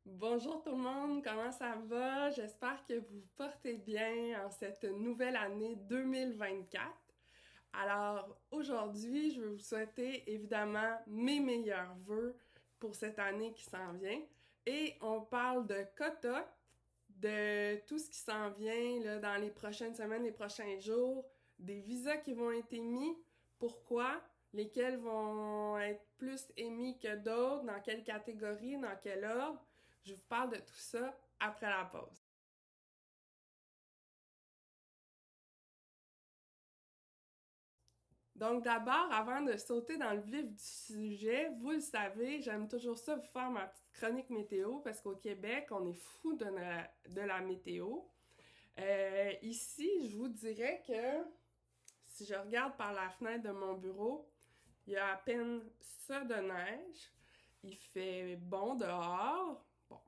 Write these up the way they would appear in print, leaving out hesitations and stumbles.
Bonjour tout le monde, comment ça va? J'espère que vous portez bien en cette nouvelle année 2024. Alors aujourd'hui, je veux vous souhaiter évidemment mes meilleurs vœux pour cette année qui s'en vient. Et on parle de quotas, de tout ce qui s'en vient là, dans les prochaines semaines, les prochains jours, des visas qui vont être émis, pourquoi, lesquels vont être plus émis que d'autres, dans quelle catégorie, dans quel ordre. Je vous parle de tout ça après la pause. Donc d'abord, avant de sauter dans le vif du sujet, vous le savez, j'aime toujours ça vous faire ma petite chronique météo parce qu'au Québec, on est fou de la météo. Ici, je vous dirais que si je regarde par la fenêtre de mon bureau, il y a à peine ça de neige. Il fait bon dehors. Bon,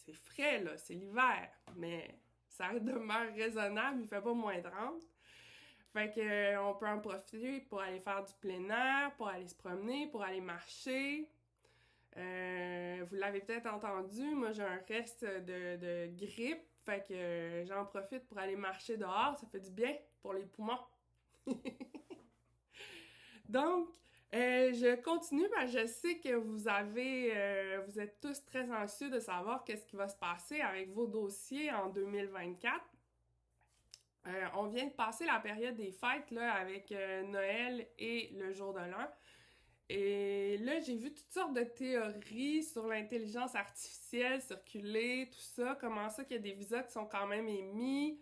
c'est frais là, c'est l'hiver, mais ça demeure raisonnable, il fait pas moins 30. Fait que on peut en profiter pour aller faire du plein air, pour aller se promener, pour aller marcher. Vous l'avez peut-être entendu, moi j'ai un reste de grippe, fait que j'en profite pour aller marcher dehors, ça fait du bien pour les poumons. Donc, je continue, ben, je sais que vous êtes tous très anxieux de savoir qu'est-ce qui va se passer avec vos dossiers en 2024. On vient de passer la période des fêtes là, avec Noël et le jour de l'an. Et là, j'ai vu toutes sortes de théories sur l'intelligence artificielle circuler, tout ça. Comment ça qu'il y a des visas qui sont quand même émis,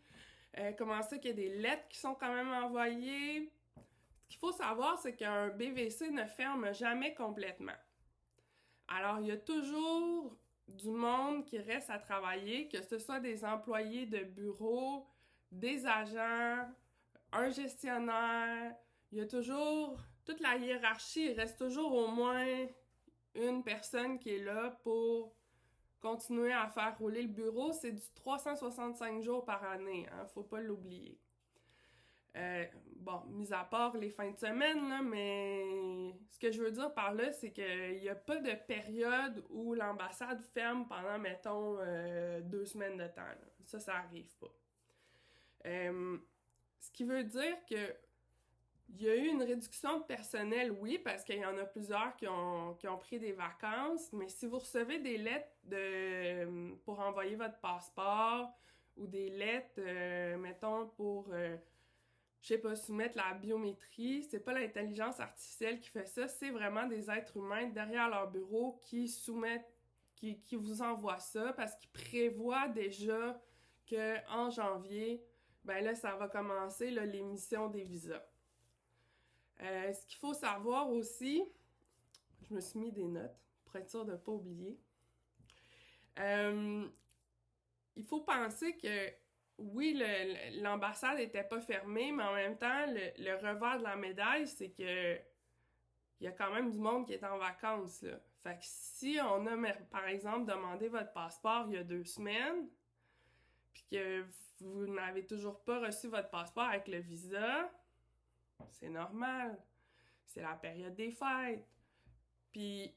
comment ça qu'il y a des lettres qui sont quand même envoyées. Ce qu'il faut savoir, c'est qu'un BVC ne ferme jamais complètement. Alors, il y a toujours du monde qui reste à travailler, que ce soit des employés de bureau, des agents, un gestionnaire. Il y a toujours toute la hiérarchie, il reste toujours au moins une personne qui est là pour continuer à faire rouler le bureau. C'est du 365 jours par année, hein, faut pas l'oublier. Bon, mis à part les fins de semaine, là, mais ce que je veux dire par là, c'est qu'il n'y a pas de période où l'ambassade ferme pendant, mettons, 2 semaines de temps. Là. Ça arrive pas. Euh, Ce qui veut dire que il y a eu une réduction de personnel, oui, parce qu'il y en a plusieurs qui ont pris des vacances, mais si vous recevez des lettres pour envoyer votre passeport ou des lettres, mettons, pour je sais pas, soumettre la biométrie, c'est pas l'intelligence artificielle qui fait ça, c'est vraiment des êtres humains derrière leur bureau qui soumettent, qui vous envoient ça parce qu'ils prévoient déjà que en janvier, ben là, ça va commencer l'émission des visas. Ce qu'il faut savoir aussi, je me suis mis des notes pour être sûr de ne pas oublier. Euh, il faut penser que oui, l'ambassade était pas fermée, mais en même temps, le revers de la médaille, c'est que il y a quand même du monde qui est en vacances, là. Fait que si on a, par exemple, demandé votre passeport il y a 2 semaines, puis que vous n'avez toujours pas reçu votre passeport avec le visa, c'est normal. C'est la période des fêtes. Puis,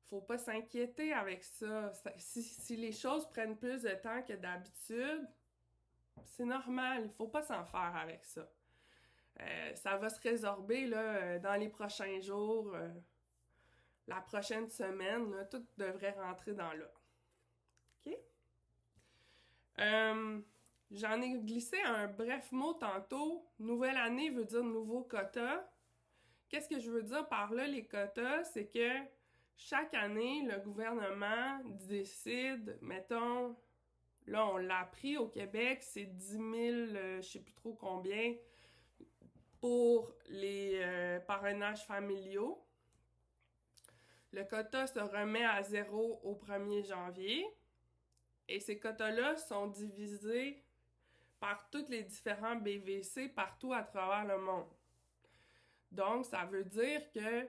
faut pas s'inquiéter avec ça. Si les choses prennent plus de temps que d'habitude, c'est normal. Il faut pas s'en faire avec ça. Ça va se résorber là, dans les prochains jours, la prochaine semaine. Là, tout devrait rentrer dans l'ordre. OK? Euh, J'en ai glissé un bref mot tantôt. Nouvelle année veut dire nouveau quota. Qu'est-ce que je veux dire par là, les quotas? C'est que chaque année, le gouvernement décide, mettons, là, on l'a appris au Québec, c'est 10 000, je sais plus trop combien, pour les parrainages familiaux. Le quota se remet à zéro au 1er janvier. Et ces quotas-là sont divisés par tous les différents BVC partout à travers le monde. Donc, ça veut dire que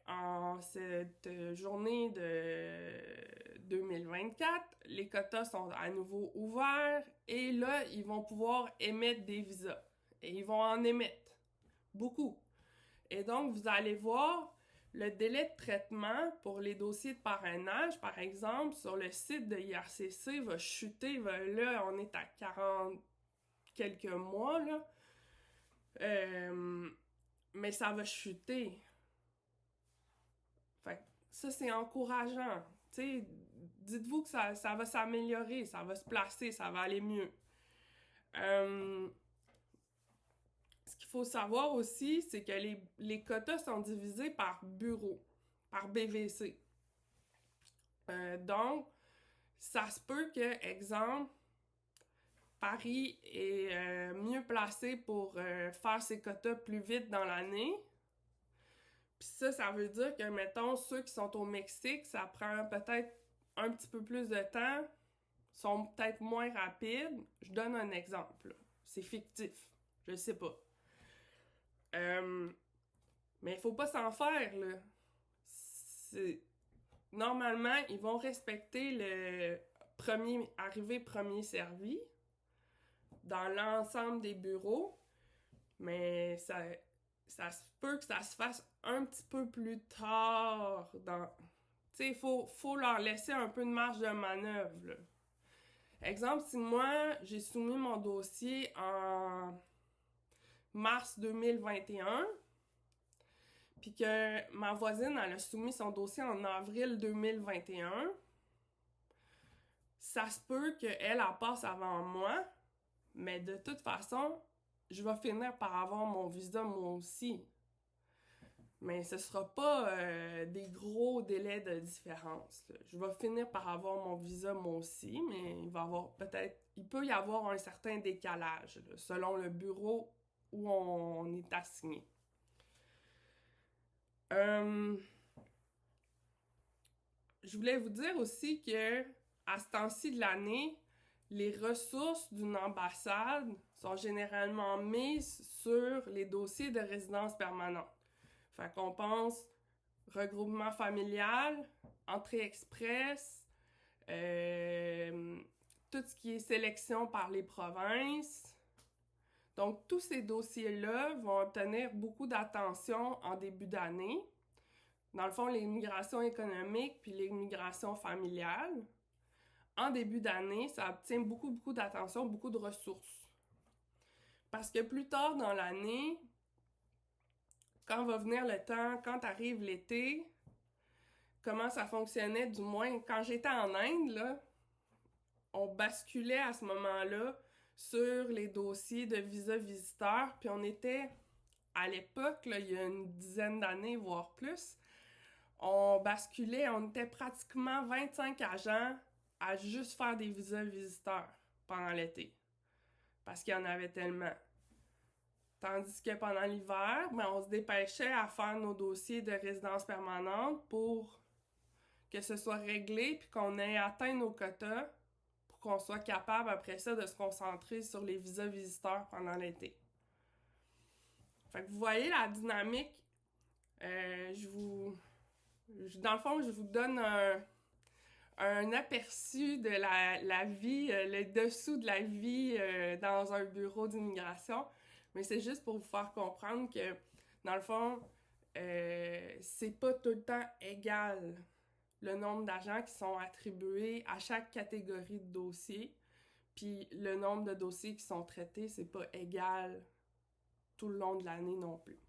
en cette journée de 2024, les quotas sont à nouveau ouverts et là, ils vont pouvoir émettre des visas. Et ils vont en émettre beaucoup. Et donc, vous allez voir, le délai de traitement pour les dossiers de parrainage, par exemple, sur le site de IRCC va chuter. Là, on est à 40 quelques mois, là. Mais ça va chuter. Fait que ça, c'est encourageant. Tu sais, dites-vous que ça va s'améliorer, ça va se placer, ça va aller mieux. Ce qu'il faut savoir aussi, c'est que les quotas sont divisés par bureau, par BVC. Donc, ça se peut que, exemple, Paris est mieux placé pour faire ses quotas plus vite dans l'année. Puis ça veut dire que, mettons, ceux qui sont au Mexique, ça prend peut-être un petit peu plus de temps, sont peut-être moins rapides. Je donne un exemple. C'est fictif. Je sais pas. Mais il faut pas s'en faire, là. Normalement, ils vont respecter le premier arrivé, premier servi dans l'ensemble des bureaux, mais ça se peut que ça se fasse un petit peu plus tard dans... Tu sais, il faut leur laisser un peu de marge de manœuvre, là. Exemple, si moi, j'ai soumis mon dossier en mars 2021, puis que ma voisine, elle a soumis son dossier en avril 2021, ça se peut qu'elle passe avant moi, mais de toute façon, je vais finir par avoir mon visa moi aussi. Mais ce sera pas des gros délais de différence, là. Je vais finir par avoir mon visa moi aussi, mais il peut y avoir un certain décalage, là, selon le bureau où on est assigné. Je voulais vous dire aussi que à ce temps-ci de l'année, les ressources d'une ambassade sont généralement mises sur les dossiers de résidence permanente. Fait qu'on pense regroupement familial, entrée express, tout ce qui est sélection par les provinces. Donc, tous ces dossiers-là vont obtenir beaucoup d'attention en début d'année. Dans le fond, l'immigration économique puis l'immigration familiale. En début d'année, ça obtient beaucoup d'attention, beaucoup de ressources. Parce que plus tard dans l'année, quand va venir le temps, quand arrive l'été, comment ça fonctionnait, du moins quand j'étais en Inde, là, on basculait à ce moment-là sur les dossiers de visa visiteur, puis on était, à l'époque, là, il y a une dizaine d'années, voire plus, on était pratiquement 25 agents à juste faire des visas visiteurs pendant l'été, parce qu'il y en avait tellement. Tandis que pendant l'hiver, on se dépêchait à faire nos dossiers de résidence permanente pour que ce soit réglé puis qu'on ait atteint nos quotas pour qu'on soit capable après ça de se concentrer sur les visas visiteurs pendant l'été. Fait que vous voyez la dynamique. Dans le fond, je vous donne un aperçu de la vie, le dessous de la vie dans un bureau d'immigration. Mais c'est juste pour vous faire comprendre que, dans le fond, c'est pas tout le temps égal le nombre d'agents qui sont attribués à chaque catégorie de dossier. Puis le nombre de dossiers qui sont traités, c'est pas égal tout le long de l'année non plus.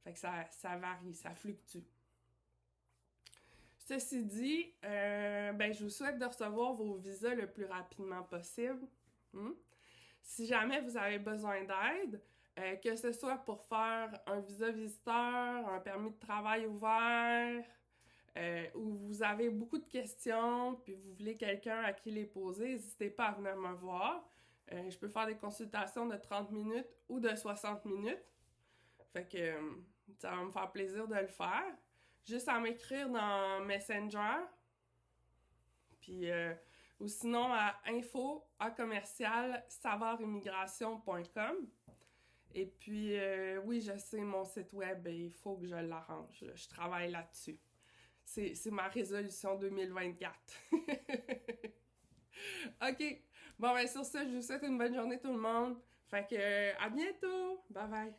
Fait que ça varie, ça fluctue. Ceci dit, je vous souhaite de recevoir vos visas le plus rapidement possible. Si jamais vous avez besoin d'aide, que ce soit pour faire un visa visiteur, un permis de travail ouvert, ou vous avez beaucoup de questions, puis vous voulez quelqu'un à qui les poser, n'hésitez pas à venir me voir. Je peux faire des consultations de 30 minutes ou de 60 minutes. Fait que ça va me faire plaisir de le faire. Juste à m'écrire dans Messenger. Puis, ou sinon à info@savarimigration.com. Et puis, oui, je sais, mon site web, il faut que je l'arrange. Je travaille là-dessus. C'est ma résolution 2024. OK. Bon, sur ce, je vous souhaite une bonne journée tout le monde. Fait que, à bientôt! Bye bye!